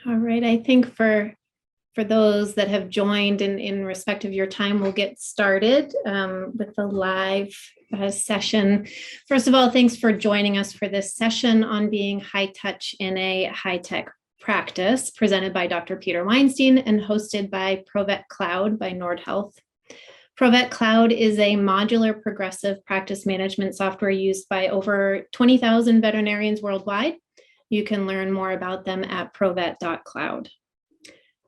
All right. I think for those that have joined in respect of your time, we'll get started with the live session. First of all, thanks for joining us for this session on being high touch in a high tech practice, presented by Dr. Peter Weinstein and hosted by ProVet Cloud by Nordhealth. ProVet Cloud is a modular progressive practice management software used by over 20,000 veterinarians worldwide. You can learn more about them at provet.cloud.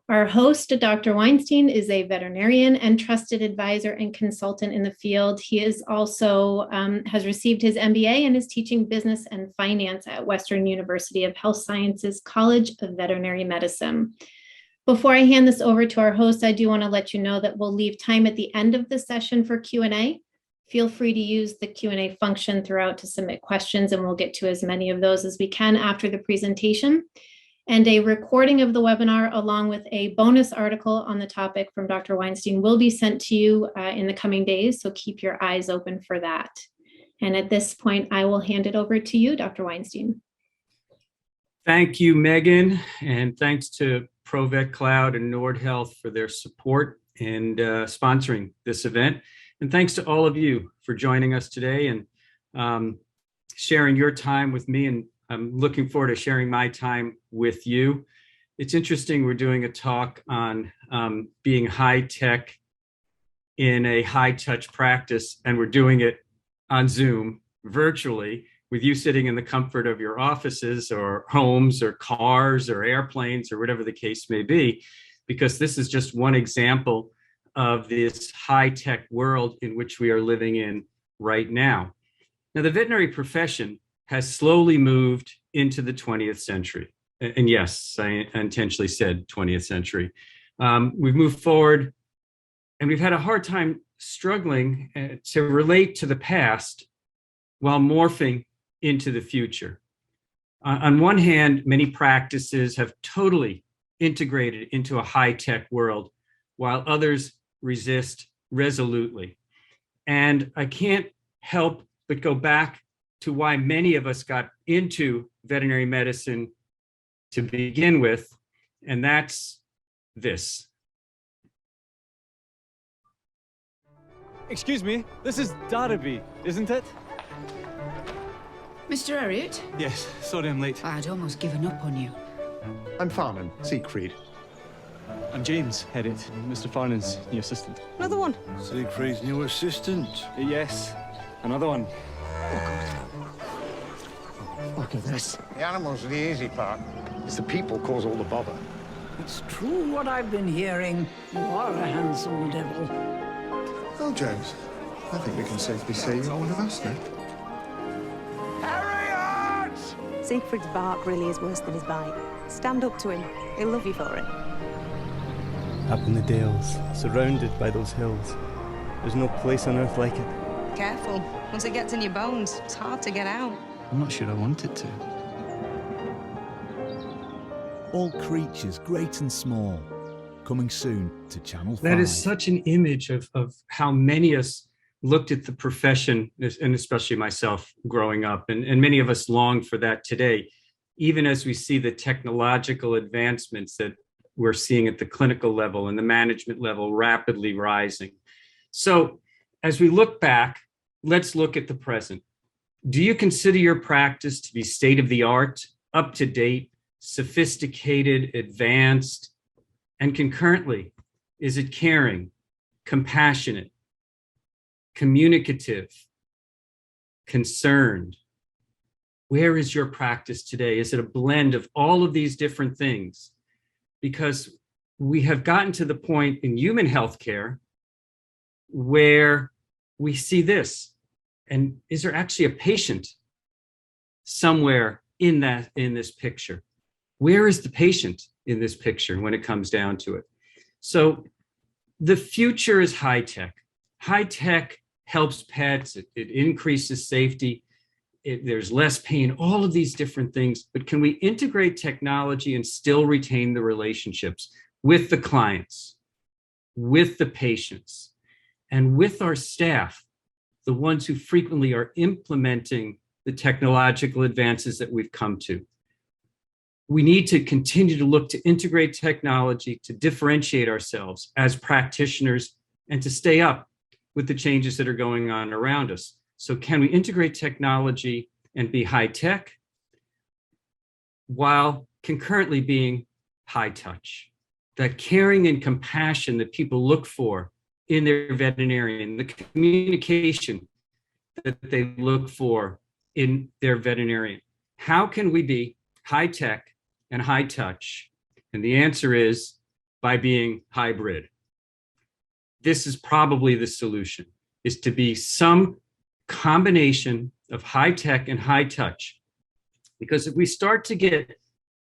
Our host, Dr. Weinstein, is a veterinarian and trusted advisor and consultant in the field. He is also has received his MBA and is teaching business and finance at Western University of Health Sciences College of Veterinary Medicine. Before I hand this over to our host, I do want to let you know that we'll leave time at the end of the session for Q&A. Feel free to use the Q&A function throughout to submit questions, and we'll get to as many of those as we can after the presentation. And a recording of the webinar, along with a bonus article on the topic from Dr. Weinstein, will be sent to you in the coming days, so keep your eyes open for that. And at this point, I will hand it over to you, Dr. Weinstein. Thank you, Megan, and thanks to ProVet Cloud and Nordhealth for their support and sponsoring this event. And thanks to all of you for joining us today and sharing your time with me. And I'm looking forward to sharing my time with you. It's interesting, we're doing a talk on being high tech in a high touch practice, and we're doing it on Zoom virtually with you sitting in the comfort of your offices or homes or cars or airplanes or whatever the case may be, because this is just one example of this high tech world in which we are living in right now. Now, the veterinary profession has slowly moved into the 20th century. And yes, I intentionally said 20th century. We've moved forward and we've had a hard time struggling to relate to the past while morphing into the future. On one hand, many practices have totally integrated into a high-tech world, while others resist resolutely. And I can't help but go back to why many of us got into veterinary medicine to begin with, and that's this. Excuse me, this is Derby, isn't it? Mr. Harriet? Yes, sorry I'm late. I'd almost given up on you. I'm Farnan, Siegfried. I'm James Harriet, Mr. Farnan's new assistant. Another one? Siegfried's new assistant. Yes, another one. Look at this. The animals are the easy part. It's the people cause all the bother. It's true what I've been hearing. You are a handsome devil. Well, James, I think we can safely say you're one of us now. Harriet! Siegfried's bark really is worse than his bite. Stand up to him. He'll love you for it. Up in the Dales, surrounded by those hills. There's no place on earth like it. Careful. Once it gets in your bones, it's hard to get out. I'm not sure I want it to. All creatures, great and small. Coming soon to Channel 5. That is such an image of how many of us looked at the profession, and especially myself growing up, and many of us long for that today, even as we see the technological advancements that we're seeing at the clinical level and the management level rapidly rising. So as we look back, let's look at the present. Do you consider your practice to be state-of-the-art, up-to-date, sophisticated, advanced, and concurrently, is it caring, compassionate, communicative, concerned? Where is your practice today? Is it a blend of all of these different things? Because we have gotten to the point in human healthcare where we see this. And is there actually a patient somewhere in this picture? Where is the patient in this picture when it comes down to it? So the future is high tech. High tech helps pets, it increases safety, there's less pain, all of these different things. But can we integrate technology and still retain the relationships with the clients, with the patients, and with our staff, the ones who frequently are implementing the technological advances that we've come to? we need to continue to look to integrate technology to differentiate ourselves as practitioners and to stay up with the changes that are going on around us. So can we integrate technology and be high tech while concurrently being high touch? That caring and compassion that people look for in their veterinarian, the communication that they look for in their veterinarian. How can we be high tech and high touch? And the answer is by being hybrid. This is probably the solution, is to be some combination of high tech and high touch. Because if we start to get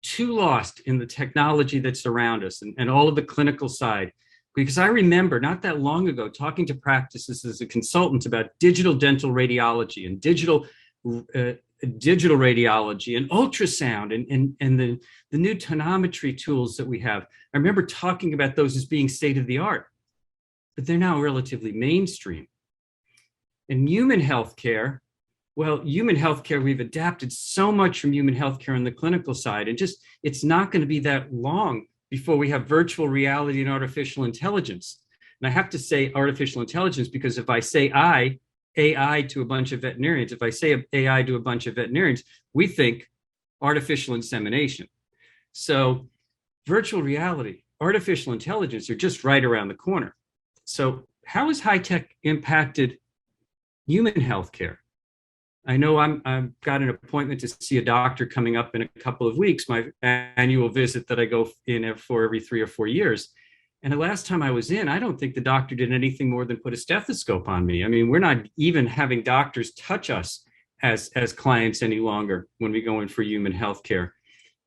too lost in the technology that's around us and all of the clinical side, because I remember not that long ago talking to practices as a consultant about digital dental radiology and digital radiology and ultrasound and the new tonometry tools that we have. I remember talking about those as being state of the art, but they're now relatively mainstream. In human healthcare, well, human healthcare, we've adapted so much from human healthcare on the clinical side, and just it's not going to be that long before we have virtual reality and artificial intelligence. And I have to say artificial intelligence because if I say AI to a bunch of veterinarians, if I say AI to a bunch of veterinarians, we think artificial insemination. So virtual reality, artificial intelligence are just right around the corner. So how has high tech impacted human healthcare? I know I've got an appointment to see a doctor coming up in a couple of weeks, my annual visit that I go in for every 3 or 4 years. And the last time I was in, I don't think the doctor did anything more than put a stethoscope on me. I mean, we're not even having doctors touch us as clients any longer when we go in for human healthcare.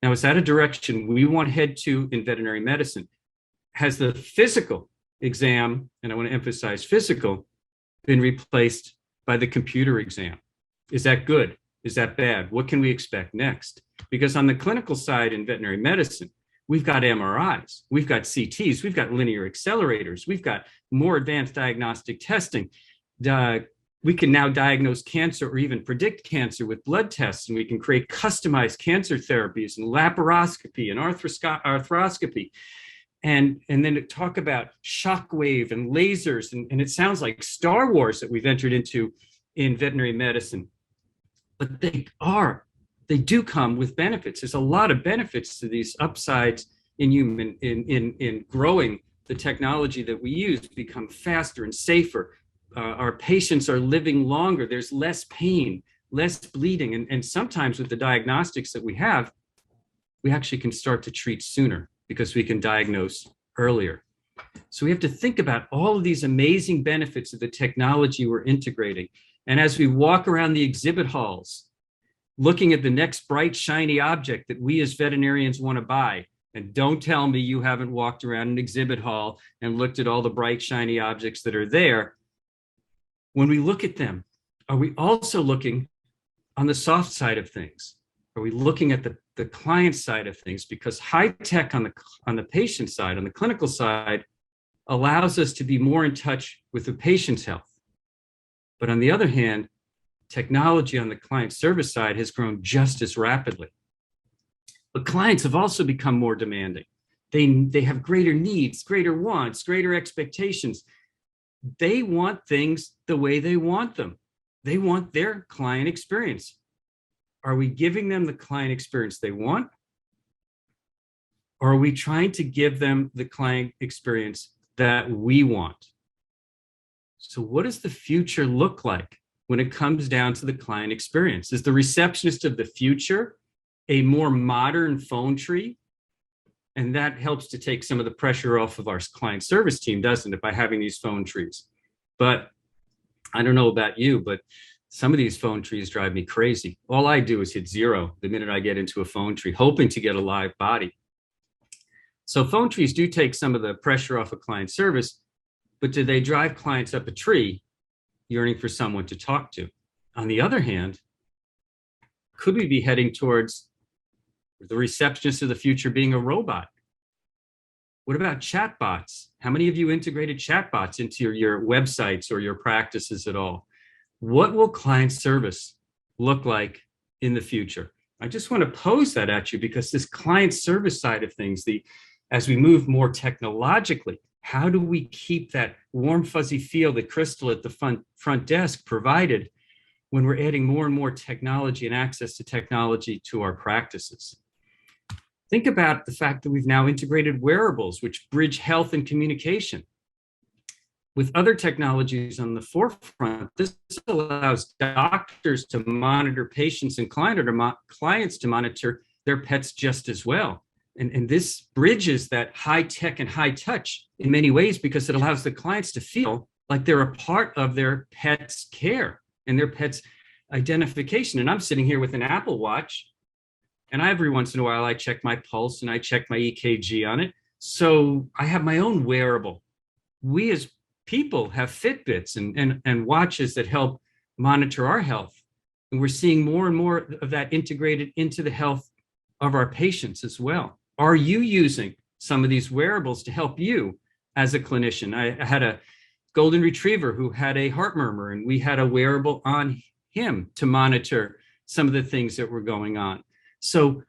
Now, is that a direction we want to head to in veterinary medicine? Has the physical exam, and I want to emphasize physical, been replaced by the computer exam? Is that good? Is that bad? What can we expect next? Because on the clinical side in veterinary medicine, we've got MRIs, we've got CTs, we've got linear accelerators, we've got more advanced diagnostic testing. We can now diagnose cancer or even predict cancer with blood tests, and we can create customized cancer therapies and laparoscopy and arthroscopy. And then to talk about shockwave and lasers, and it sounds like Star Wars that we've entered into in veterinary medicine. But they do come with benefits. There's a lot of benefits to these upsides in growing the technology that we use, become faster and safer. Our patients are living longer. There's less pain, less bleeding. And sometimes with the diagnostics that we have, we actually can start to treat sooner because we can diagnose earlier. So we have to think about all of these amazing benefits of the technology we're integrating. And as we walk around the exhibit halls, looking at the next bright, shiny object that we as veterinarians want to buy, and don't tell me you haven't walked around an exhibit hall and looked at all the bright, shiny objects that are there. When we look at them, are we also looking on the soft side of things? Are we looking at the client side of things? Because high tech on the patient side, on the clinical side, allows us to be more in touch with the patient's health. But on the other hand, technology on the client service side has grown just as rapidly. But clients have also become more demanding. They have greater needs, greater wants, greater expectations. They want things the way they want them. They want their client experience. Are we giving them the client experience they want? Or are we trying to give them the client experience that we want? So what does the future look like when it comes down to the client experience? Is the receptionist of the future a more modern phone tree? And that helps to take some of the pressure off of our client service team, doesn't it, by having these phone trees? But I don't know about you, but some of these phone trees drive me crazy. All I do is hit 0 the minute I get into a phone tree, hoping to get a live body. So phone trees do take some of the pressure off of client service, but do they drive clients up a tree yearning for someone to talk to? On the other hand, could we be heading towards the receptionist of the future being a robot? What about chatbots? How many of you integrated chatbots into your websites or your practices at all? What will client service look like in the future? I just want to pose that at you, because this client service side of things, as we move more technologically, how do we keep that warm, fuzzy feel that Crystal at the front desk provided when we're adding more and more technology and access to technology to our practices? Think about the fact that we've now integrated wearables, which bridge health and communication. With other technologies on the forefront, this allows doctors to monitor patients and clients to monitor their pets just as well. And this bridges that high tech and high touch in many ways, because it allows the clients to feel like they're a part of their pet's care and their pet's identification. And I'm sitting here with an Apple Watch, and every once in a while I check my pulse and I check my EKG on it. So I have my own wearable. We as people have Fitbits and watches that help monitor our health. And we're seeing more and more of that integrated into the health of our patients as well. Are you using some of these wearables to help you as a clinician? I had a golden retriever who had a heart murmur, and we had a wearable on him to monitor some of the things that were going on. So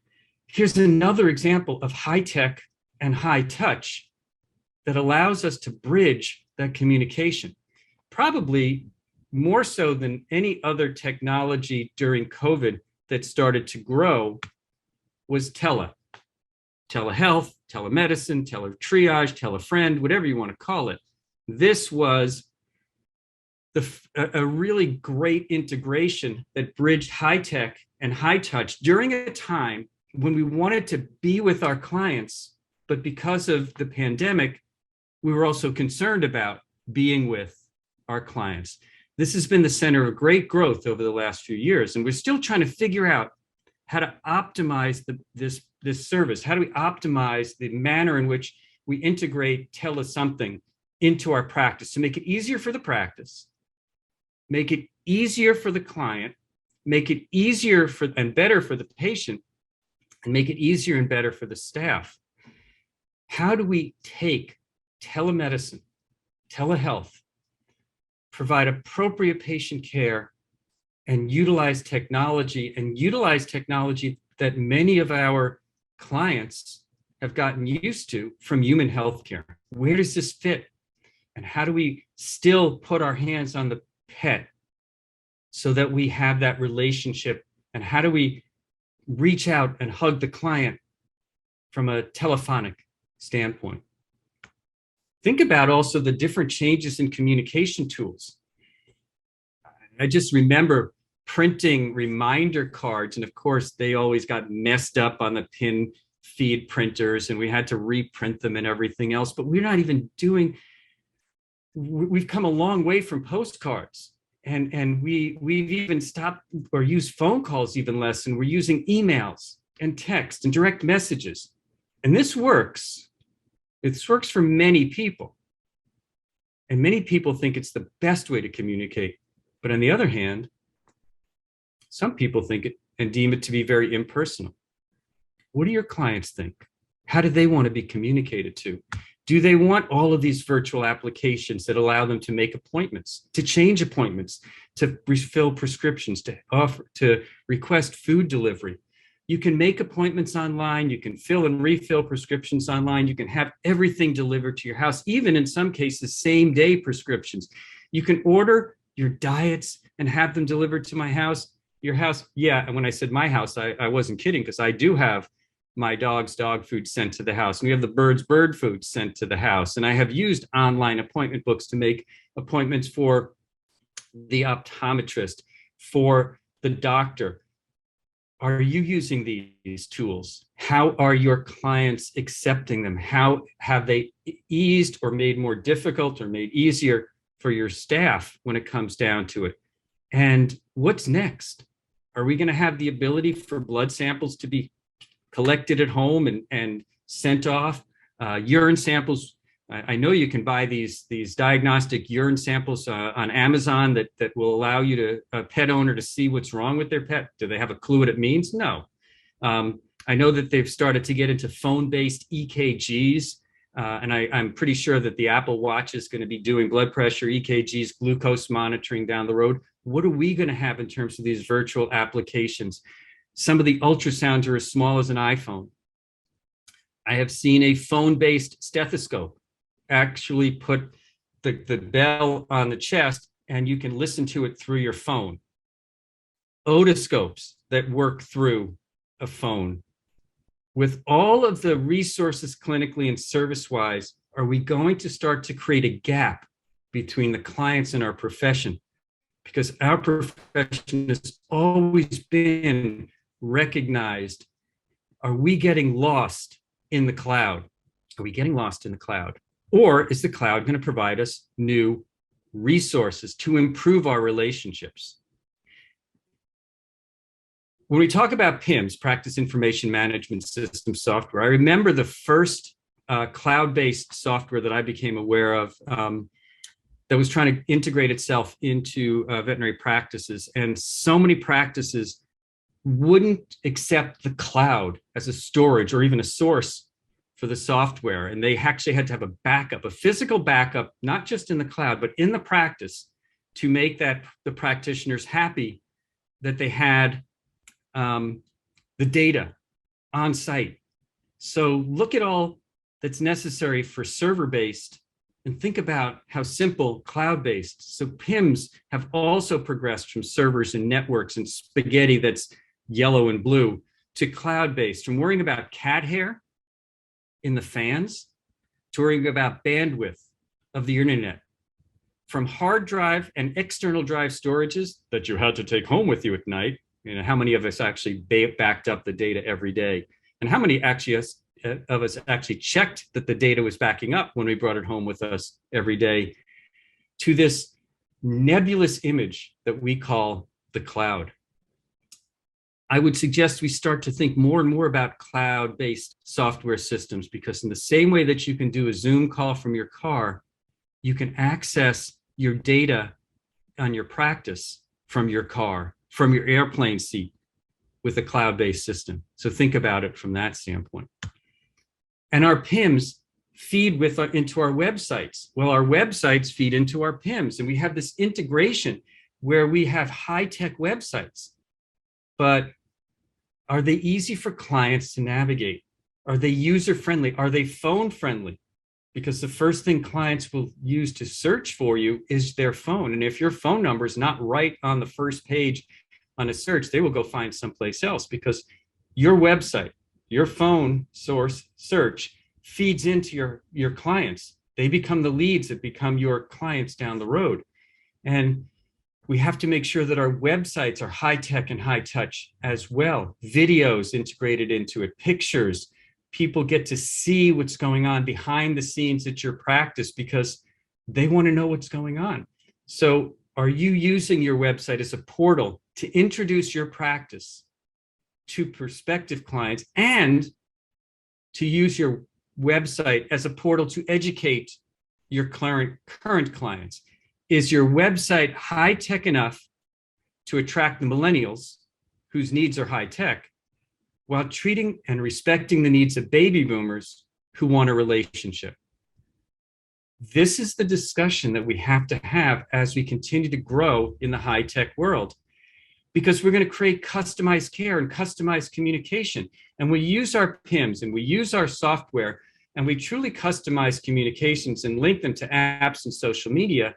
here's another example of high tech and high touch that allows us to bridge that communication. Probably more so than any other technology during COVID that started to grow was telehealth, telemedicine, teletriage, telefriend, whatever you want to call it. This was a really great integration that bridged high tech and high touch during a time when we wanted to be with our clients, but because of the pandemic, we were also concerned about being with our clients. This has been the center of great growth over the last few years, and we're still trying to figure out how to optimize this service. How do we optimize the manner in which we integrate something into our practice to make it easier for the practice, make it easier for the client, make it easier and better for the patient, and make it easier and better for the staff? How do we take telemedicine, telehealth, provide appropriate patient care, and utilize technology that many of our clients have gotten used to from human healthcare? Where does this fit? And how do we still put our hands on the pet so that we have that relationship? And how do we reach out and hug the client from a telephonic standpoint? Think about also the different changes in communication tools. I just remember printing reminder cards, and of course they always got messed up on the pin feed printers, and we had to reprint them and everything else. But we've come a long way from postcards, and we've even stopped or used phone calls even less, and we're using emails and text and direct messages. And this works. It works for many people. And many people think it's the best way to communicate. But on the other hand, some people think it and deem it to be very impersonal. What do your clients think? How do they want to be communicated to? Do they want all of these virtual applications that allow them to make appointments, to change appointments, to refill prescriptions, to request food delivery? You can make appointments online. You can fill and refill prescriptions online. You can have everything delivered to your house, even in some cases, same day prescriptions. You can order your diets and have them delivered to my house, your house. Yeah, and when I said my house, I wasn't kidding, because I do have my dog's dog food sent to the house. And we have the bird's bird food sent to the house. And I have used online appointment books to make appointments for the optometrist, for the doctor. Are you using these tools? How are your clients accepting them? How have they eased or made more difficult or made easier for your staff when it comes down to it? And what's next? Are we going to have the ability for blood samples to be collected at home and sent off? Urine samples. I know you can buy these diagnostic urine samples on Amazon that will allow you a pet owner to see what's wrong with their pet. Do they have a clue what it means? No. I know that they've started to get into phone-based EKGs, and I'm pretty sure that the Apple Watch is going to be doing blood pressure, EKGs, glucose monitoring down the road. What are we going to have in terms of these virtual applications Some of the ultrasounds are as small as an iPhone. I have seen a phone-based stethoscope actually put the bell on the chest and you can listen to it through your phone. Otoscopes that work through a phone. With all of the resources clinically and service-wise, are we going to start to create a gap between the clients and our profession? Because our profession has always been recognized. Are we getting lost in the cloud? Are we getting lost in the cloud? Or is the cloud going to provide us new resources to improve our relationships? When we talk about PIMS, Practice Information Management System software, I remember the first cloud-based software that I became aware of that was trying to integrate itself into veterinary practices. And so many practices wouldn't accept the cloud as a storage or even a source for the software. And they actually had to have a backup, a physical backup, not just in the cloud, but in the practice to make that the practitioners happy that they had the data on site. So look at all that's necessary for server-based and think about how simple cloud-based. So PIMS have also progressed from servers and networks and spaghetti that's yellow and blue to cloud-based, from worrying about cat hair in the fans to worrying about bandwidth of the internet, from hard drive and external drive storages that you had to take home with you at night. You know, how many of us actually backed up the data every day? And how many actually of us actually checked that the data was backing up when we brought it home with us every day, to this nebulous image that we call the cloud? I would suggest we start to think more and more about cloud-based software systems, because in the same way that you can do a Zoom call from your car, you can access your data on your practice from your car, from your airplane seat with a cloud-based system. So think about it from that standpoint. And our PIMS feed into our websites. Well, our websites feed into our PIMS, and we have this integration where we have high-tech websites, but are they easy for clients to navigate? Are they user-friendly? Are they phone-friendly? Because the first thing clients will use to search for you is their phone. And if your phone number is not right on the first page on a search, they will go find someplace else, because your website, your phone source search feeds into your clients. They become the leads that become your clients down the road. And we have to make sure that our websites are high tech and high touch as well. Videos integrated into it, pictures. People get to see what's going on behind the scenes at your practice because they want to know what's going on. So are you using your website as a portal to introduce your practice to prospective clients, and to use your website as a portal to educate your current clients? Is your website high tech enough to attract the millennials whose needs are high tech, while treating and respecting the needs of baby boomers who want a relationship? This is the discussion that we have to have as we continue to grow in the high tech world, because we're going to create customized care and customized communication. And we use our PIMS and we use our software and we truly customize communications and link them to apps and social media.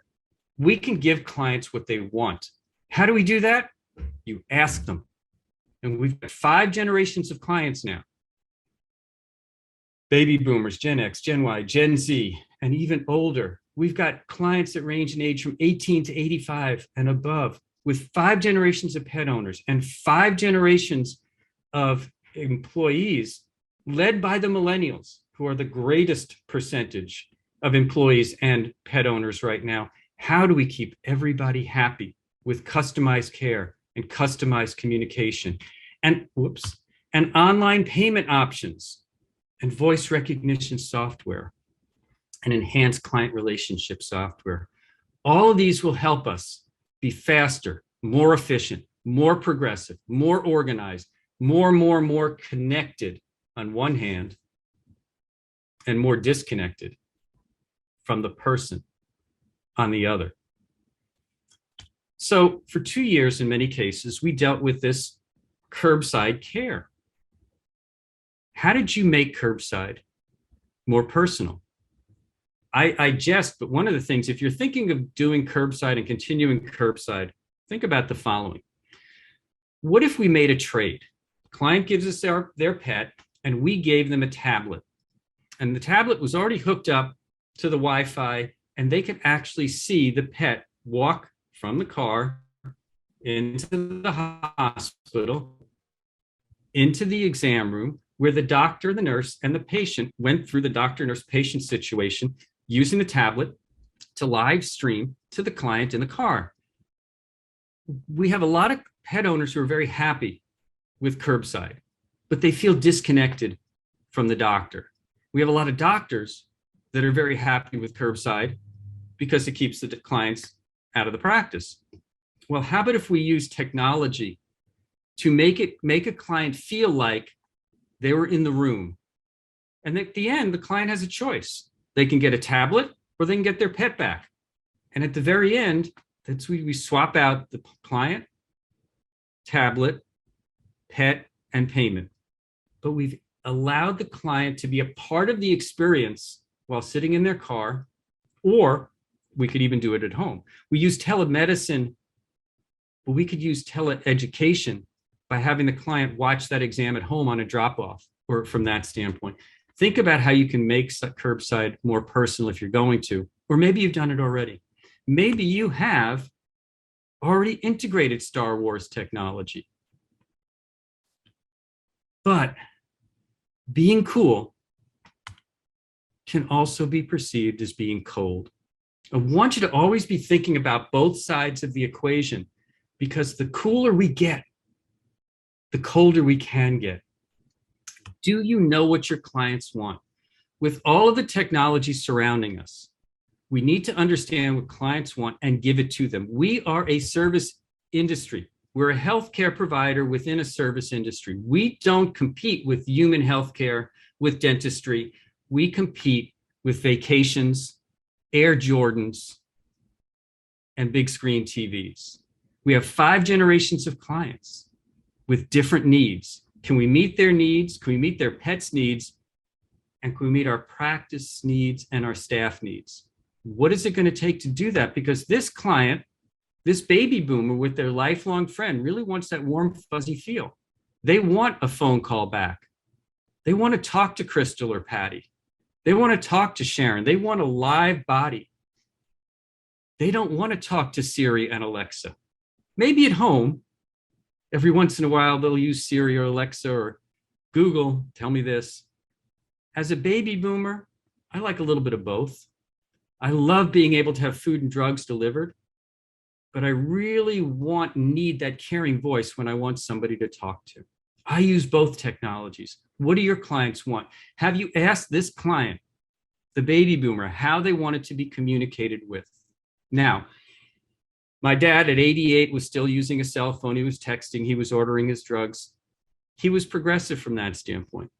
We can give clients what they want. How do we do that? You ask them. And we've got 5 generations of clients now. Baby boomers, Gen X, Gen Y, Gen Z, and even older. We've got clients that range in age from 18 to 85 and above, with 5 generations of pet owners and 5 generations of employees led by the millennials, who are the greatest percentage of employees and pet owners right now. How do we keep everybody happy with customized care and customized communication and online payment options and voice recognition software and enhanced client relationship software? All of these will help us be faster, more efficient, more progressive, more organized, more connected on one hand, and more disconnected from the person on the other. So for 2 years, in many cases, we dealt with this curbside care. How did you make curbside more personal? I jest, but one of the things, if you're thinking of doing curbside and continuing curbside, think about the following. What if we made a trade? Client gives us their pet, and we gave them a tablet. And the tablet was already hooked up to the Wi-Fi, and they could actually see the pet walk from the car into the hospital, into the exam room, where the doctor, the nurse, and the patient went through the doctor, nurse, patient situation using the tablet to live stream to the client in the car. We have a lot of pet owners who are very happy with curbside, but they feel disconnected from the doctor. We have a lot of doctors that are very happy with curbside because it keeps the clients out of the practice. Well, how about if we use technology to make a client feel like they were in the room? And at the end, the client has a choice. They can get a tablet or they can get their pet back. And at the very end, that's we swap out the client, tablet, pet, and payment. But we've allowed the client to be a part of the experience while sitting in their car, or we could even do it at home. We use telemedicine, but we could use teleeducation by having the client watch that exam at home on a drop-off, or from that standpoint. Think about how you can make curbside more personal if you're going to, or maybe you've done it already. Maybe you have already integrated Star Wars technology. But being cool can also be perceived as being cold. I want you to always be thinking about both sides of the equation, because the cooler we get, the colder we can get. Do you know what your clients want? With all of the technology surrounding us, we need to understand what clients want and give it to them. We are a service industry. We're a healthcare provider within a service industry. We don't compete with human healthcare, with dentistry. We compete with vacations, Air Jordans, and big screen TVs. We have 5 generations of clients with different needs. Can we meet their needs? Can we meet their pets' needs? And can we meet our practice needs and our staff needs? What is it going to take to do that? Because this client, this baby boomer with their lifelong friend, really wants that warm, fuzzy feel. They want a phone call back. They want to talk to Crystal or Patty. They want to talk to Sharon. They want a live body. They don't want to talk to Siri and Alexa. Maybe at home, every once in a while, they'll use Siri or Alexa or Google, tell me this. As a baby boomer, I like a little bit of both. I love being able to have food and drugs delivered, but I really need that caring voice when I want somebody to talk to. I use both technologies. What do your clients want? Have you asked this client, the baby boomer, how they wanted to be communicated with? Now, my dad at 88 was still using a cell phone. He was texting, he was ordering his drugs. He was progressive from that standpoint,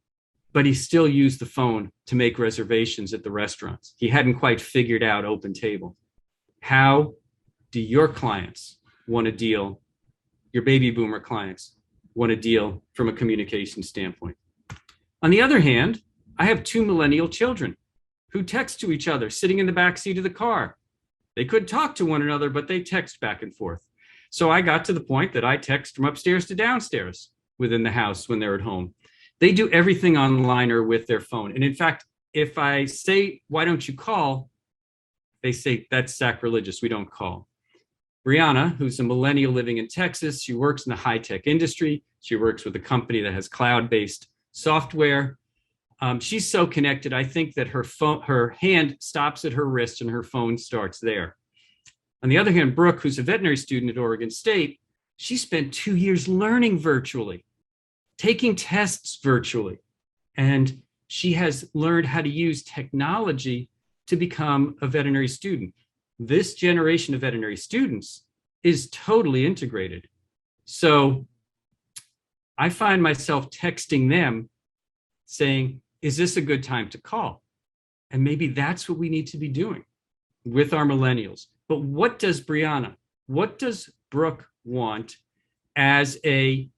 but he still used the phone to make reservations at the restaurants. He hadn't quite figured out open table. How do your clients want to deal, your baby boomer clients want to deal from a communication standpoint? On the other hand, I have 2 millennial children who text to each other sitting in the back seat of the car. They could talk to one another, but they text back and forth. So I got to the point that I text from upstairs to downstairs within the house when they're at home. They do everything online or with their phone. And in fact, if I say, why don't you call? They say, that's sacrilegious, we don't call. Brianna, who's a millennial living in Texas, she works in the high-tech industry. She works with a company that has cloud-based software. She's so connected, I think that her hand stops at her wrist and her phone starts there. On the other hand, Brooke, who's a veterinary student at Oregon State, she spent 2 years learning virtually, taking tests virtually, and she has learned how to use technology to become a veterinary student. This generation of veterinary students is totally integrated. So I find myself texting them saying, is this a good time to call? And maybe that's what we need to be doing with our millennials. But what does Brianna, what does Brooke want as a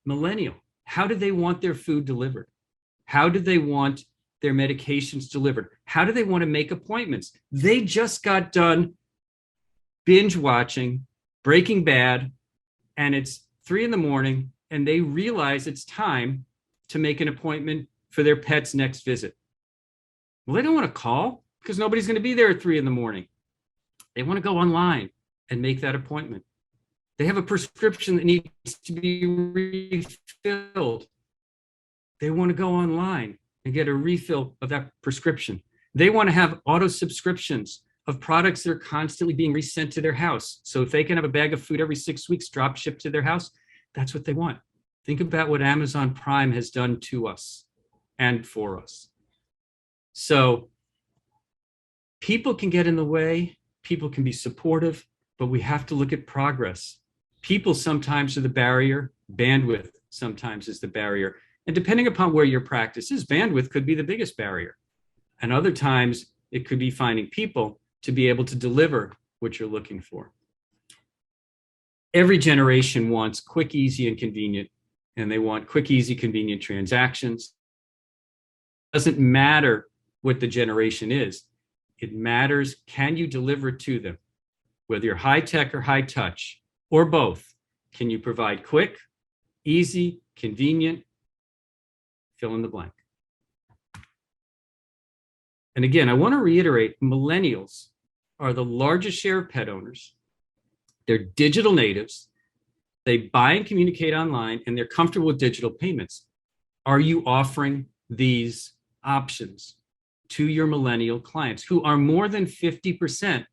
millennial. How do they want their food delivered? How do they want their medications delivered? How do they want to make appointments? They just got done binge watching Breaking Bad, and it's 3 a.m, and they realize it's time to make an appointment for their pet's next visit. Well, they don't want to call because nobody's going to be there at 3 a.m. They want to go online and make that appointment. They have a prescription that needs to be refilled. They want to go online and get a refill of that prescription. They want to have auto subscriptions of products that are constantly being resent to their house. So if they can have a bag of food every 6 weeks, drop shipped to their house, that's what they want. Think about what Amazon Prime has done to us and for us. So people can get in the way, people can be supportive, but we have to look at progress. People sometimes are the barrier, bandwidth sometimes is the barrier. And depending upon where your practice is, bandwidth could be the biggest barrier. And other times it could be finding people to be able to deliver what you're looking for. Every generation wants quick, easy, and convenient, and they want quick, easy, convenient transactions. It doesn't matter what the generation is. It matters, can you deliver to them? Whether you're high tech or high touch, or both, can you provide quick, easy, convenient, fill in the blank. And again, I want to reiterate, millennials are the largest share of pet owners. They're digital natives. They buy and communicate online, and they're comfortable with digital payments. Are you offering these options to your millennial clients, who are more than 50%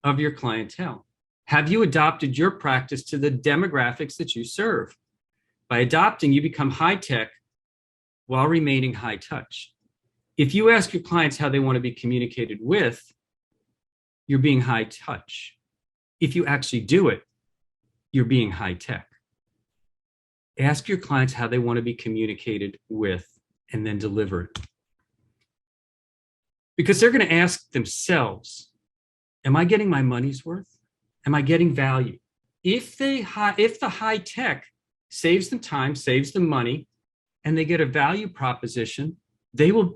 of your clientele? Have you adopted your practice to the demographics that you serve? By adopting, you become high tech while remaining high touch. If you ask your clients how they want to be communicated with, you're being high touch. If you actually do it, you're being high tech. Ask your clients how they want to be communicated with and then deliver it. Because they're going to ask themselves, am I getting my money's worth? Am I getting value? If the high tech saves them time, saves them money, and they get a value proposition, they will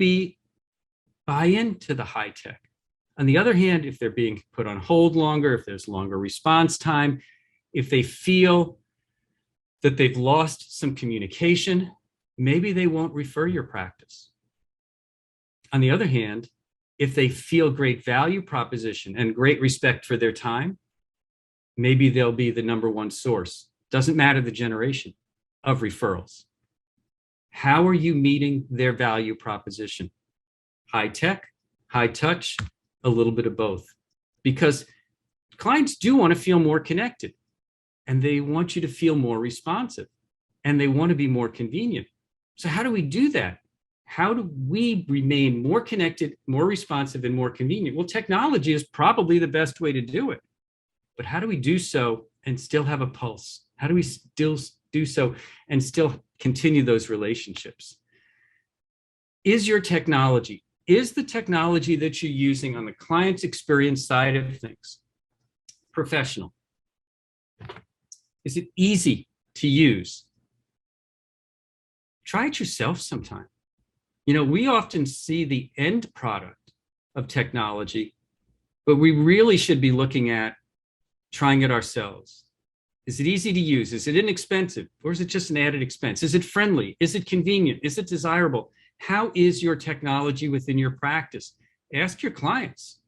buy into the high tech. On the other hand, if they're being put on hold longer, if there's longer response time, if they feel that they've lost some communication, maybe they won't refer your practice. On the other hand, if they feel great value proposition and great respect for their time, maybe they'll be the number one source. Doesn't matter the generation of referrals. How are you meeting their value proposition? High tech, high touch, a little bit of both. Because clients do want to feel more connected, and they want you to feel more responsive, and they want to be more convenient. So how do we do that? How do we remain more connected, more responsive, and more convenient? Well, technology is probably the best way to do it. But how do we do so and still have a pulse? How do we still do so and still continue those relationships? Is the technology that you're using on the client's experience side of things professional? Is it easy to use? Try it yourself sometime. We often see the end product of technology, but we really should be looking at trying it ourselves. Is it easy to use? Is it inexpensive? Or is it just an added expense? Is it friendly? Is it convenient? Is it desirable? How is your technology within your practice? Ask your clients.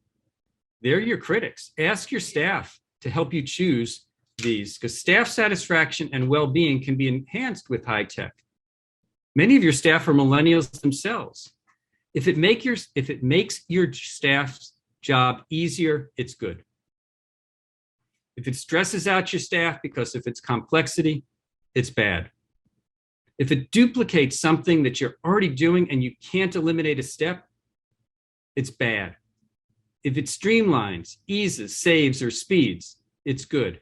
They're your critics. Ask your staff to help you choose these, because staff satisfaction and well-being can be enhanced with high tech. Many of your staff are millennials themselves. If it makes your staff's job easier, it's good. If it stresses out your staff because of its complexity, it's bad. If it duplicates something that you're already doing and you can't eliminate a step, it's bad. If it streamlines, eases, saves, or speeds, it's good.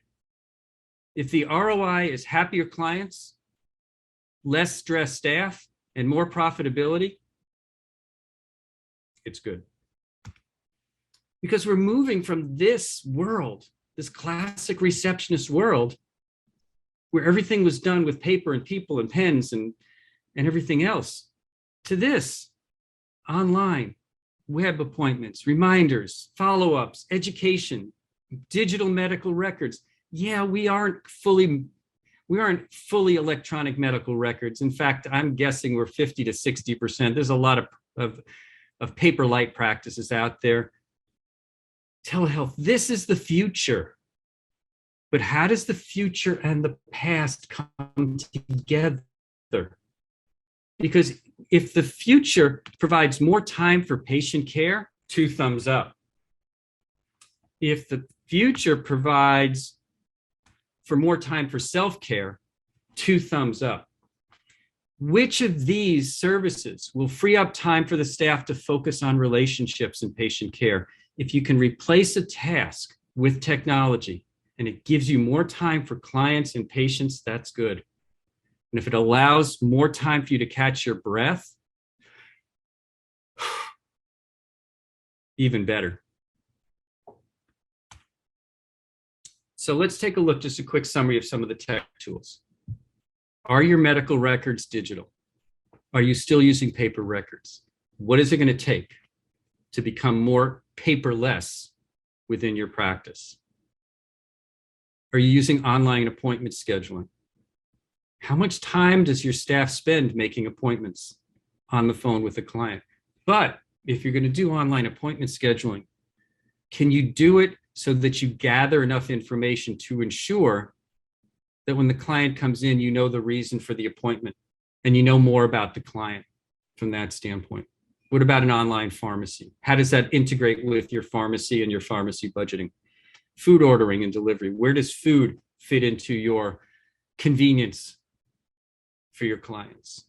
If the ROI is happier clients, less stressed staff, and more profitability, it's good. Because we're moving from this world, this classic receptionist world, where everything was done with paper and people and pens and everything else, to this online, web appointments, reminders, follow-ups, education, digital medical records. Yeah, we aren't fully electronic medical records. In fact, I'm guessing we're 50 to 60%. There's a lot of paper light practices out there. Telehealth, this is the future. But how does the future and the past come together? Because if the future provides more time for patient care, 2 thumbs up. If the future provides for more time for self-care, 2 thumbs up. Which of these services will free up time for the staff to focus on relationships and patient care? If you can replace a task with technology and it gives you more time for clients and patients, that's good. And if it allows more time for you to catch your breath, even better. So let's take a look, just a quick summary of some of the tech tools. Are your medical records digital? Are you still using paper records? What is it going to take to become more paperless within your practice? Are you using online appointment scheduling? How much time does your staff spend making appointments on the phone with a client? But if you're going to do online appointment scheduling, can you do it so that you gather enough information to ensure that when the client comes in, you know the reason for the appointment and you know more about the client from that standpoint? What about an online pharmacy? How does that integrate with your pharmacy and your pharmacy budgeting? Food ordering and delivery. Where does food fit into your convenience for your clients?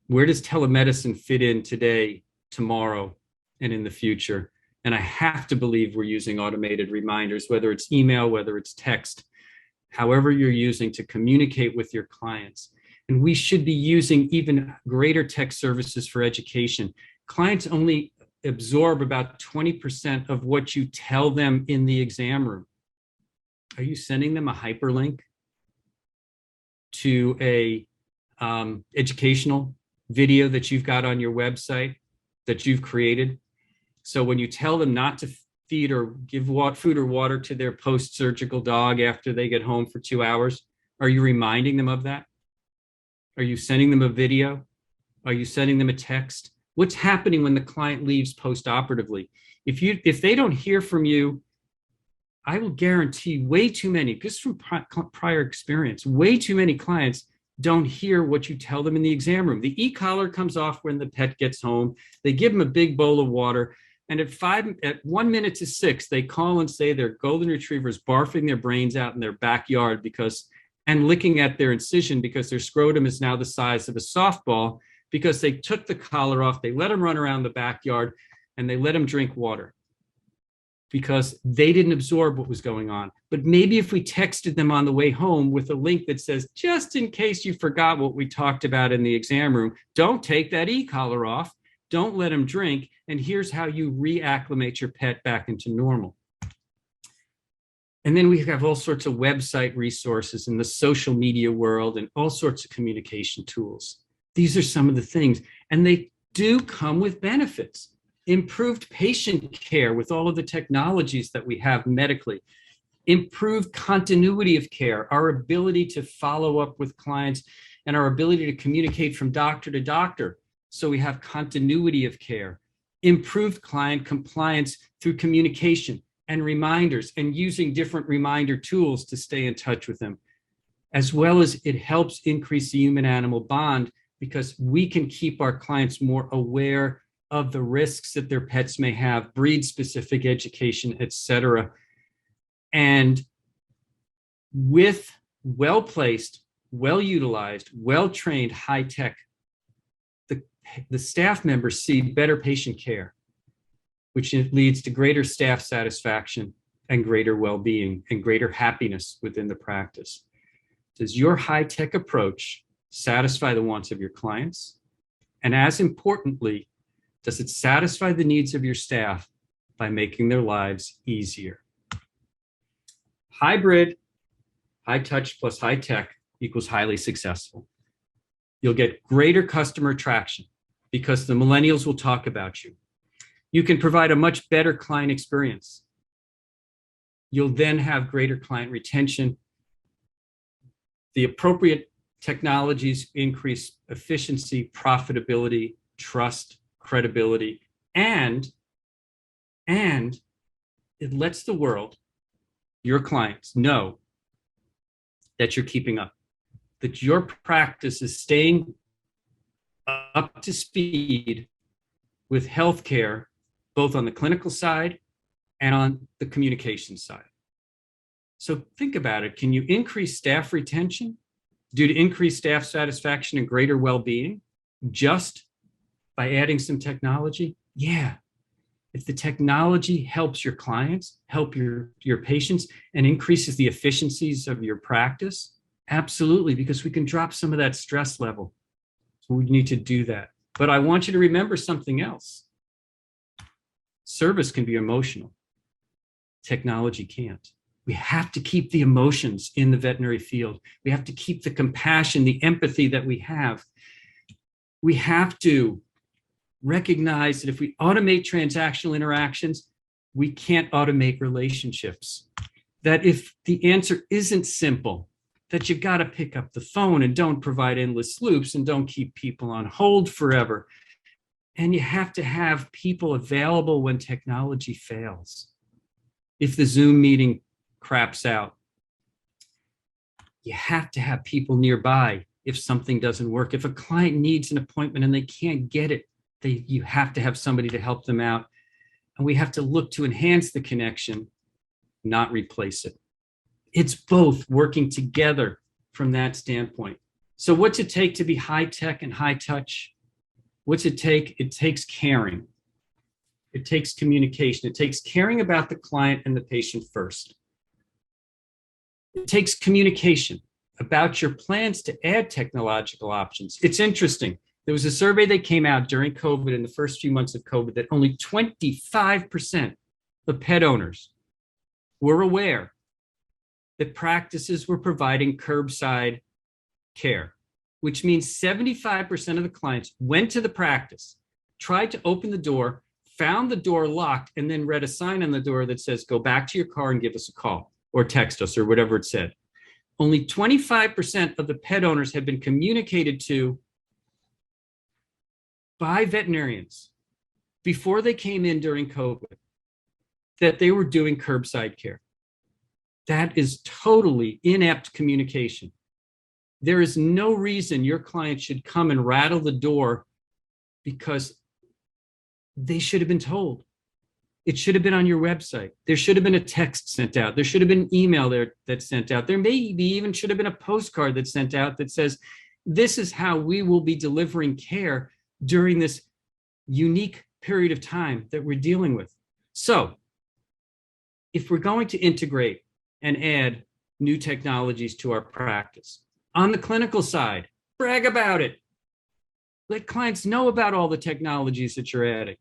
Where does telemedicine fit in today, tomorrow, and in the future? And I have to believe we're using automated reminders, whether it's email, whether it's text, however you're using to communicate with your clients. And we should be using even greater tech services for education. Clients only absorb about 20% of what you tell them in the exam room. Are you sending them a hyperlink to a educational video that you've got on your website that you've created? So when you tell them not to feed or give food or water to their post-surgical dog after they get home for 2 hours, are you reminding them of that? Are you sending them a video? Are you sending them a text? What's happening when the client leaves post-operatively? If they don't hear from you, I will guarantee way too many, just from prior experience, way too many clients don't hear what you tell them in the exam room. The e-collar comes off when the pet gets home. They give them a big bowl of water. And at 1 minute to 6, they call and say their golden retriever's barfing their brains out in their backyard and licking at their incision because their scrotum is now the size of a softball because they took the collar off, they let them run around the backyard, and they let them drink water because they didn't absorb what was going on. But maybe if we texted them on the way home with a link that says, just in case you forgot what we talked about in the exam room, don't take that e-collar off, don't let them drink, and here's how you reacclimate your pet back into normal. And then we have all sorts of website resources in the social media world and all sorts of communication tools. These are some of the things, and they do come with benefits. Improved patient care with all of the technologies that we have medically, improved continuity of care, our ability to follow up with clients, and our ability to communicate from doctor to doctor. So we have continuity of care, improved client compliance through communication and reminders and using different reminder tools to stay in touch with them, as well as it helps increase the human-animal bond because we can keep our clients more aware of the risks that their pets may have, breed-specific education, etc. And with well-placed, well-utilized, well-trained, high-tech, the staff members see better patient care, which leads to greater staff satisfaction and greater well-being and greater happiness within the practice. Does your high-tech approach satisfy the wants of your clients? And as importantly, does it satisfy the needs of your staff by making their lives easier? Hybrid, high touch plus high tech, equals highly successful. You'll get greater customer traction because the millennials will talk about you. You can provide a much better client experience. You'll then have greater client retention. The appropriate technologies increase efficiency, profitability, trust, credibility, and it lets the world, your clients, know that you're keeping up, that your practice is staying up to speed with healthcare, both on the clinical side and on the communication side. So think about it. Can you increase staff retention due to increased staff satisfaction and greater well-being just by adding some technology? Yeah. If the technology helps your clients, help your patients, and increases the efficiencies of your practice, absolutely, because we can drop some of that stress level. So we need to do that. But I want you to remember something else. Service can be emotional. Technology can't. We have to keep the emotions in the veterinary field. We have to keep the compassion, the empathy that we have. We have to recognize that if we automate transactional interactions, we can't automate relationships. That if the answer isn't simple, that you've got to pick up the phone and don't provide endless loops and don't keep people on hold forever. And you have to have people available when technology fails. If the Zoom meeting craps out, you have to have people nearby if something doesn't work. If a client needs an appointment and they can't get it, you have to have somebody to help them out. And we have to look to enhance the connection, not replace it. It's both working together from that standpoint. So what's it take to be high tech and high touch? What's it take? It takes caring. It takes communication. It takes caring about the client and the patient first. It takes communication about your plans to add technological options. It's interesting. There was a survey that came out during COVID, in the first few months of COVID, that only 25% of pet owners were aware that practices were providing curbside care, which means 75% of the clients went to the practice, tried to open the door, found the door locked, and then read a sign on the door that says, go back to your car and give us a call or text us or whatever it said. Only 25% of the pet owners had been communicated to by veterinarians before they came in during COVID that they were doing curbside care. That is totally inept communication. There is no reason your client should come and rattle the door because they should have been told. It should have been on your website. There should have been a text sent out. There should have been an email there that's sent out. There maybe even should have been a postcard that's sent out that says, this is how we will be delivering care during this unique period of time that we're dealing with. So if we're going to integrate and add new technologies to our practice, on the clinical side, brag about it. Let clients know about all the technologies that you're adding.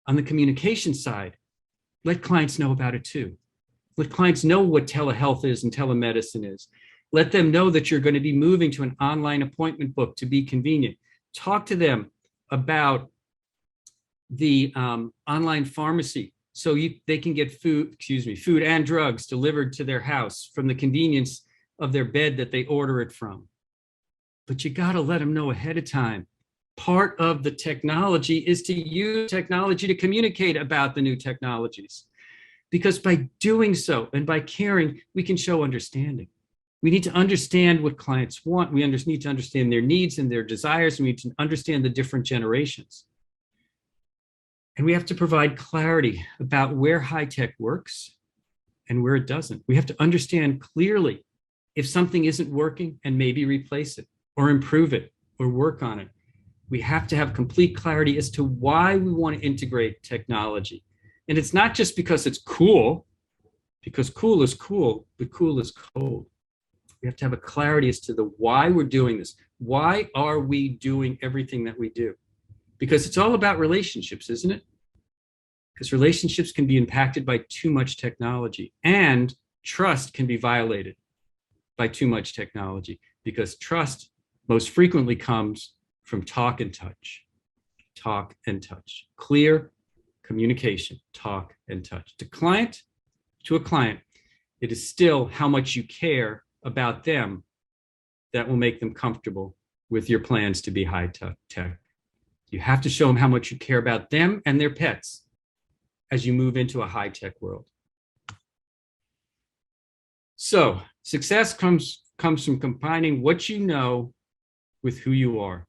On the communication side, let clients know about it too. Let clients know what telehealth is and telemedicine is. Let them know that you're going to be moving to an online appointment book to be convenient. Talk to them about the online pharmacy so they can get food and drugs delivered to their house from the convenience of their bed that they order it from. But you got to let them know ahead of time. Part of the technology is to use technology to communicate about the new technologies. Because by doing so and by caring, we can show understanding. We need to understand what clients want. We need to understand their needs and their desires. And we need to understand the different generations. And we have to provide clarity about where high tech works and where it doesn't. We have to understand clearly if something isn't working and maybe replace it or improve it or work on it. We have to have complete clarity as to why we want to integrate technology. And it's not just because it's cool, because cool is cool, but cool is cold. We have to have a clarity as to the why we're doing this. Why are we doing everything that we do? Because it's all about relationships, isn't it? Because relationships can be impacted by too much technology, and trust can be violated by too much technology. because trust most frequently comes from talk and touch. Talk and touch. Clear communication, talk and touch. To a client, it is still how much you care about them that will make them comfortable with your plans to be high tech. You have to show them how much you care about them and their pets as you move into a high tech world. So success comes from combining what you know with who you are.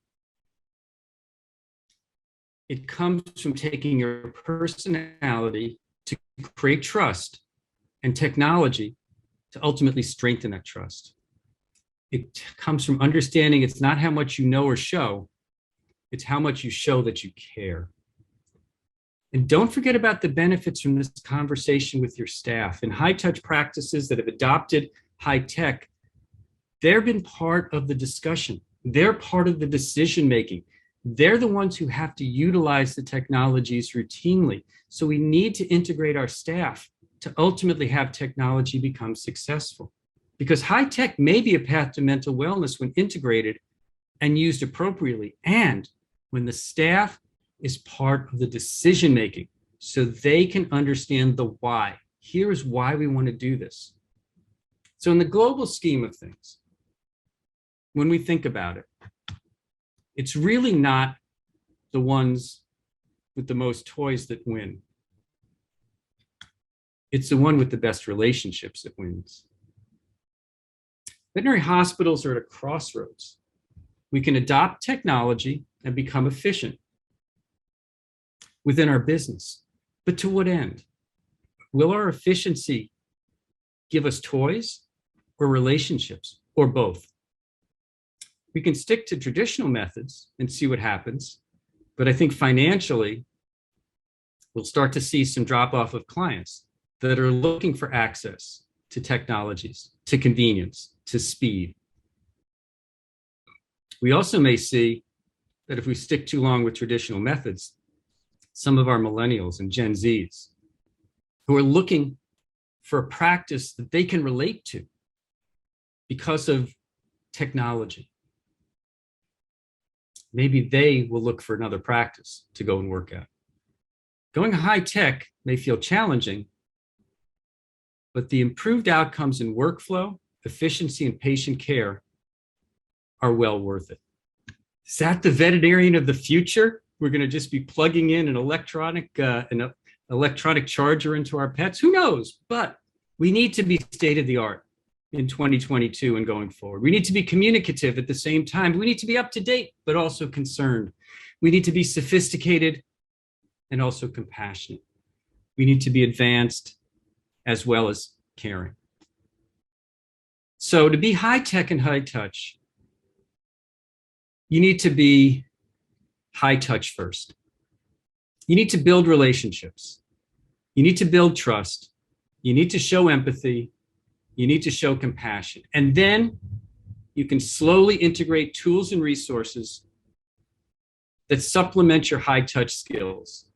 It comes from taking your personality to create trust and technology to ultimately strengthen that trust. It comes from understanding it's not how much you know or show, it's how much you show that you care. And don't forget about the benefits from this conversation with your staff. In high touch practices that have adopted high tech, they've been part of the discussion. They're part of the decision making. They're the ones who have to utilize the technologies routinely. So we need to integrate our staff to ultimately have technology become successful. Because high tech may be a path to mental wellness when integrated and used appropriately, and when the staff is part of the decision making so they can understand the why. Here is why we want to do this. So in the global scheme of things, when we think about it, it's really not the ones with the most toys that win. It's the one with the best relationships that wins. Veterinary hospitals are at a crossroads. We can adopt technology and become efficient within our business. But to what end? Will our efficiency give us toys or relationships or both? We can stick to traditional methods and see what happens, but I think financially, we'll start to see some drop off of clients that are looking for access to technologies, to convenience, to speed. We also may see that if we stick too long with traditional methods, some of our millennials and Gen Zs who are looking for a practice that they can relate to because of technology, maybe they will look for another practice to go and work at. Going high tech may feel challenging, but the improved outcomes in workflow, efficiency, and patient care are well worth it. Is that the veterinarian of the future? We're going to just be plugging in an electronic charger into our pets? Who knows? But we need to be state of the art in 2022 and going forward. We need to be communicative at the same time. We need to be up to date, but also concerned. We need to be sophisticated and also compassionate. We need to be advanced as well as caring. So to be high tech and high touch, you need to be high touch first. You need to build relationships. You need to build trust. You need to show empathy. You need to show compassion. And then you can slowly integrate tools and resources that supplement your high touch skills.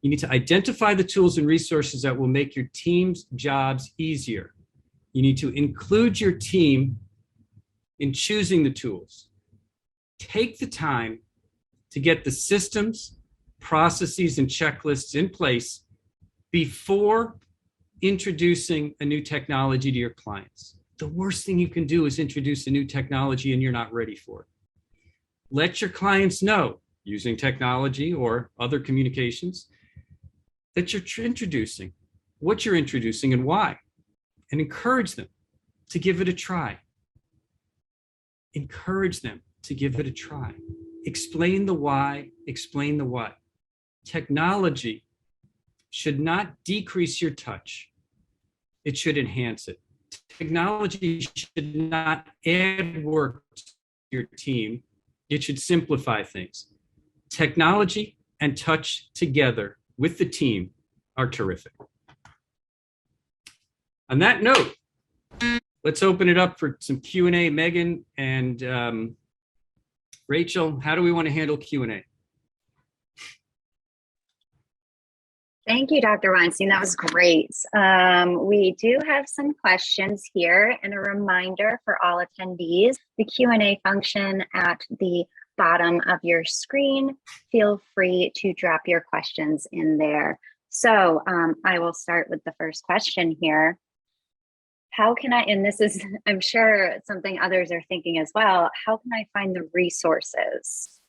You need to identify the tools and resources that will make your team's jobs easier. You need to include your team in choosing the tools. Take the time to get the systems, processes, and checklists in place before introducing a new technology to your clients. The worst thing you can do is introduce a new technology and you're not ready for it. Let your clients know, using technology or other communications, that you're introducing, what you're introducing and why, and encourage them to give it a try. Encourage them to give it a try. Explain the why, explain the what. Technology should not decrease your touch. It should enhance it. Technology should not add work to your team. It should simplify things. Technology and touch together with the team are terrific. On that note, let's open it up for some Q&A. Megan and Rachel, how do we want to handle Q&A? Thank you, Dr. Weinstein. That was great. We do have some questions here, and a reminder for all attendees, the Q&A function at the bottom of your screen. Feel free to drop your questions in there. So I will start with the first question here. How can I, and this is, I'm sure something others are thinking as well, how can I find the resources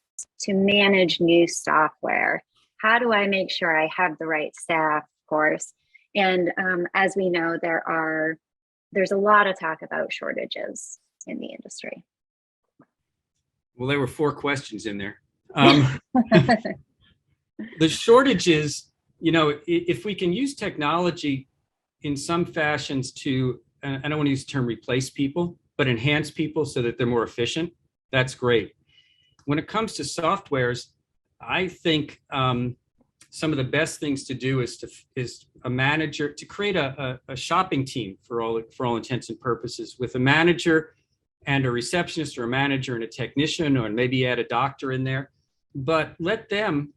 to manage new software? How do I make sure I have the right staff, of course? And as we know, there's a lot of talk about shortages in the industry. Well, there were 4 questions in there. The shortages, if we can use technology in some fashions to, I don't want to use the term replace people, but enhance people so that they're more efficient, that's great. When it comes to softwares, I think some of the best things to do is a manager to create a shopping team for all intents and purposes, with a manager and a receptionist, or a manager and a technician, or maybe add a doctor in there. But let them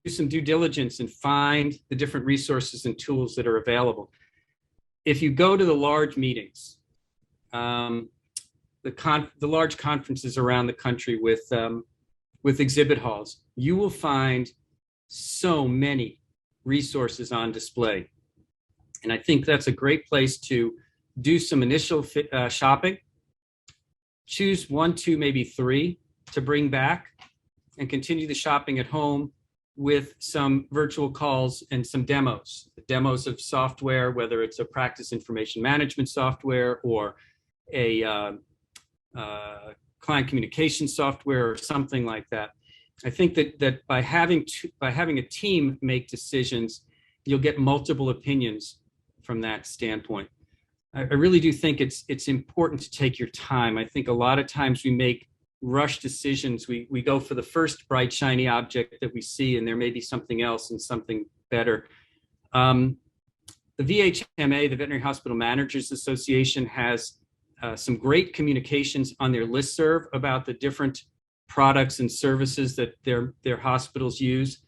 do some due diligence and find the different resources and tools that are available. If you go to the large meetings, the large conferences around the country with exhibit halls, you will find so many resources on display. And I think that's a great place to do some initial shopping. Choose 1, 2, maybe 3 to bring back, and continue the shopping at home with some virtual calls and some demos of software, whether it's a practice information management software or a client communication software or something like that. I think that by having a team make decisions, you'll get multiple opinions from that standpoint. I really do think it's important to take your time. I think a lot of times we make rush decisions. We go for the first bright, shiny object that we see, and there may be something else and something better. The VHMA, the Veterinary Hospital Managers Association, has some great communications on their listserv about the different products and services that their hospitals use.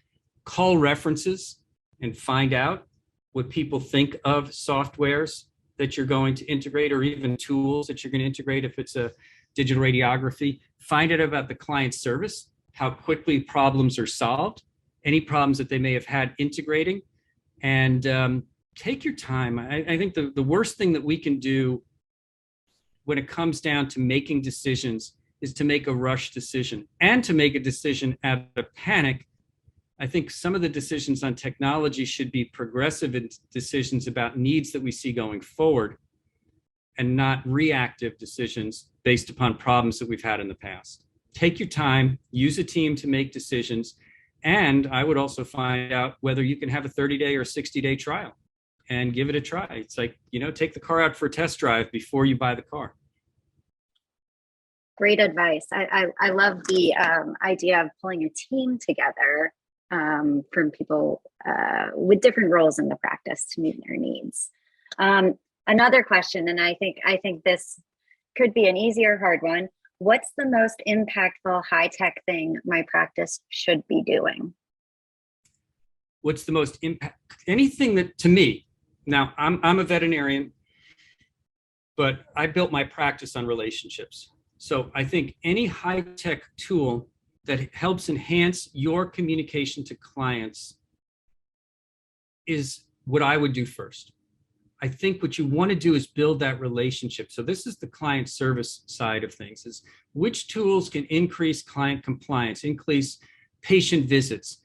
Call references and find out what people think of softwares that you're going to integrate, or even tools that you're going to integrate if it's a digital radiography. Find out about the client service, how quickly problems are solved, any problems that they may have had integrating, and take your time. I think the worst thing that we can do when it comes down to making decisions is to make a rush decision, and to make a decision out of panic. I think some of the decisions on technology should be progressive decisions about needs that we see going forward, and not reactive decisions based upon problems that we've had in the past. Take your time, use a team to make decisions, and I would also find out whether you can have a 30-day or 60-day trial and give it a try. It's like, take the car out for a test drive before you buy the car. Great advice. I love the idea of pulling a team together from people with different roles in the practice to meet their needs. Another question, and I think this could be an easy or hard one. What's the most impactful high-tech thing my practice should be doing? What's the most anything that, to me, now I'm a veterinarian, but I built my practice on relationships. So I think any high-tech tool that helps enhance your communication to clients is what I would do first. I think what you want to do is build that relationship. So this is the client service side of things, is which tools can increase client compliance, increase patient visits,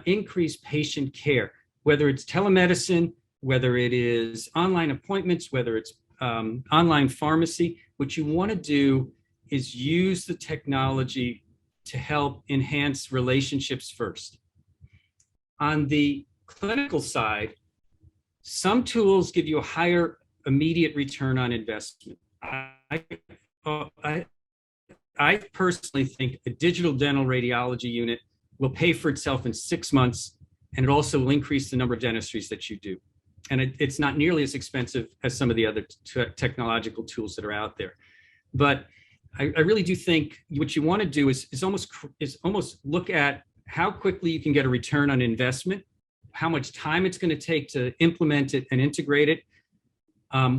increase patient care, whether it's telemedicine, whether it is online appointments, whether it's online pharmacy. What you want to do is use the technology to help enhance relationships first. On the clinical side, some tools give you a higher immediate return on investment. I personally think a digital dental radiology unit will pay for itself in 6 months, and it also will increase the number of dentistries that you do. And it's not nearly as expensive as some of the other technological tools that are out there. But I really do think what you want to do is almost look at how quickly you can get a return on investment, how much time it's going to take to implement it and integrate it,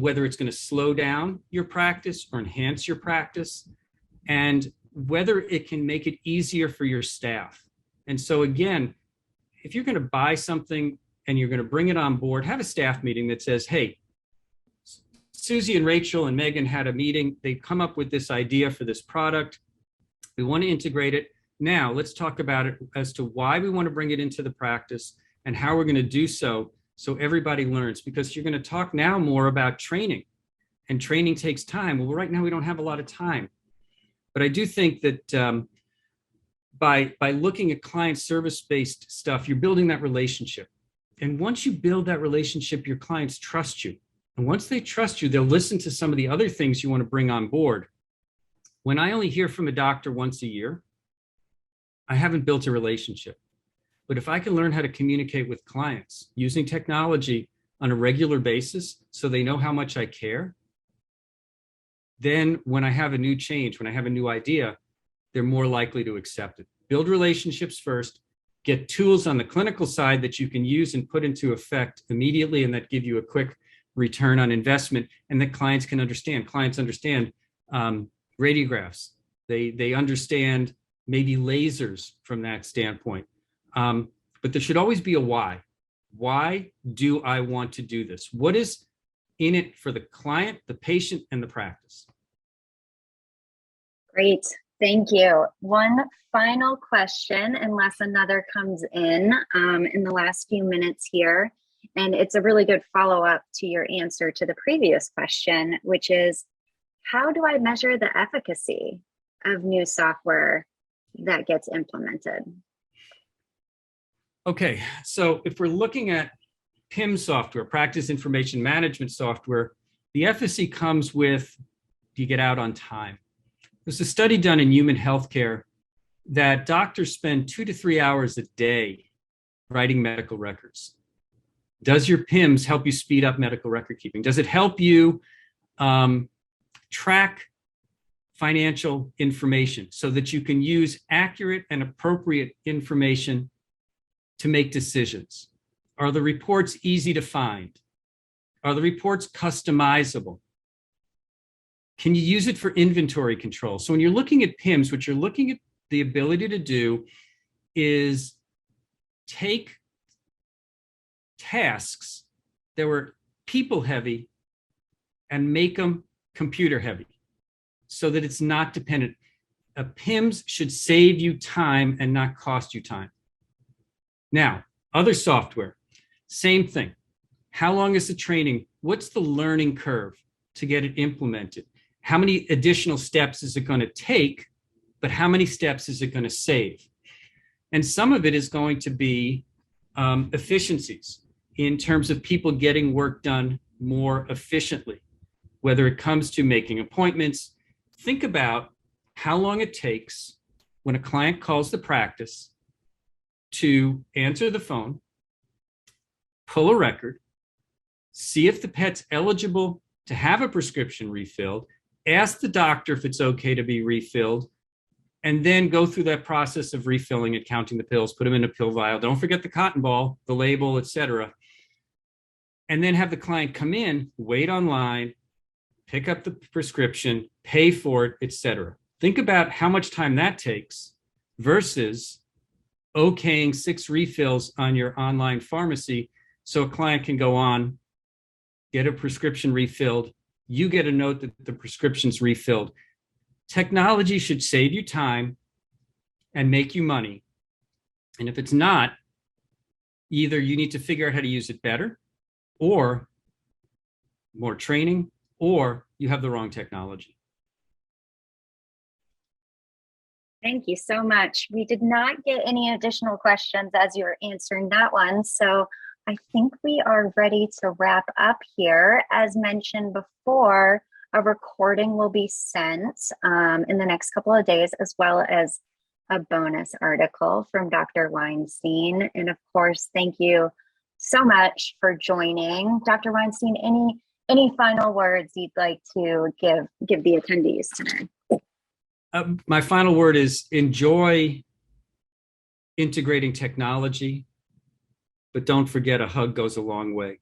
whether it's going to slow down your practice or enhance your practice, and whether it can make it easier for your staff. And so again, if you're going to buy something and you're going to bring it on board, have a staff meeting that says, hey, Susie and Rachel and Megan had a meeting. They've come up with this idea for this product. We want to integrate it. Now let's talk about it as to why we want to bring it into the practice and how we're going to do so everybody learns, because you're going to talk now more about training, and training takes time. Well, right now we don't have a lot of time. But I do think that by looking at client service-based stuff, you're building that relationship. And once you build that relationship, your clients trust you. And once they trust you, they'll listen to some of the other things you want to bring on board. When I only hear from a doctor once a year, I haven't built a relationship. But if I can learn how to communicate with clients using technology on a regular basis so they know how much I care, then when I have a new change, when I have a new idea, they're more likely to accept it. Build relationships first, get tools on the clinical side that you can use and put into effect immediately, and that give you a quick return on investment, and that clients can understand. Clients understand radiographs. They understand maybe lasers from that standpoint. But there should always be a why. Why do I want to do this? What is in it for the client, the patient, and the practice? Great. Thank you. One final question, unless another comes in the last few minutes here. And it's a really good follow-up to your answer to the previous question, which is, how do I measure the efficacy of new software that gets implemented? Okay, so if we're looking at PIM software, practice information management software, the efficacy comes with, do you get out on time? There's a study done in human healthcare that doctors spend 2 to 3 hours a day writing medical records. Does your PIMS help you speed up medical record keeping? Does it help you track financial information so that you can use accurate and appropriate information to make decisions? Are the reports easy to find? Are the reports customizable? Can you use it for inventory control? So when you're looking at PIMS, what you're looking at the ability to do is take tasks that were people heavy and make them computer heavy so that it's not dependent. A PIMS should save you time and not cost you time. Now, other software, same thing. How long is the training? What's the learning curve to get it implemented? How many additional steps is it going to take, but how many steps is it going to save? And some of it is going to be efficiencies in terms of people getting work done more efficiently, whether it comes to making appointments. Think about how long it takes when a client calls the practice to answer the phone, pull a record, see if the pet's eligible to have a prescription refilled, ask the doctor if it's okay to be refilled, and then go through that process of refilling it, counting the pills, put them in a pill vial. Don't forget the cotton ball, the label, etc. And then have the client come in, wait online, pick up the prescription, pay for it, etc. Think about how much time that takes versus okaying 6 refills on your online pharmacy so a client can go on, get a prescription refilled, you get a note that the prescription's refilled. Technology should save you time and make you money. And if it's not, either you need to figure out how to use it better, or more training, or you have the wrong technology. Thank you so much. We did not get any additional questions as you were answering that one. So I think we are ready to wrap up here. As mentioned before, a recording will be sent in the next couple of days, as well as a bonus article from Dr. Weinstein. And of course, thank you so much for joining. Dr. Weinstein, any final words you'd like to give the attendees today? My final word is enjoy integrating technology, but don't forget a hug goes a long way.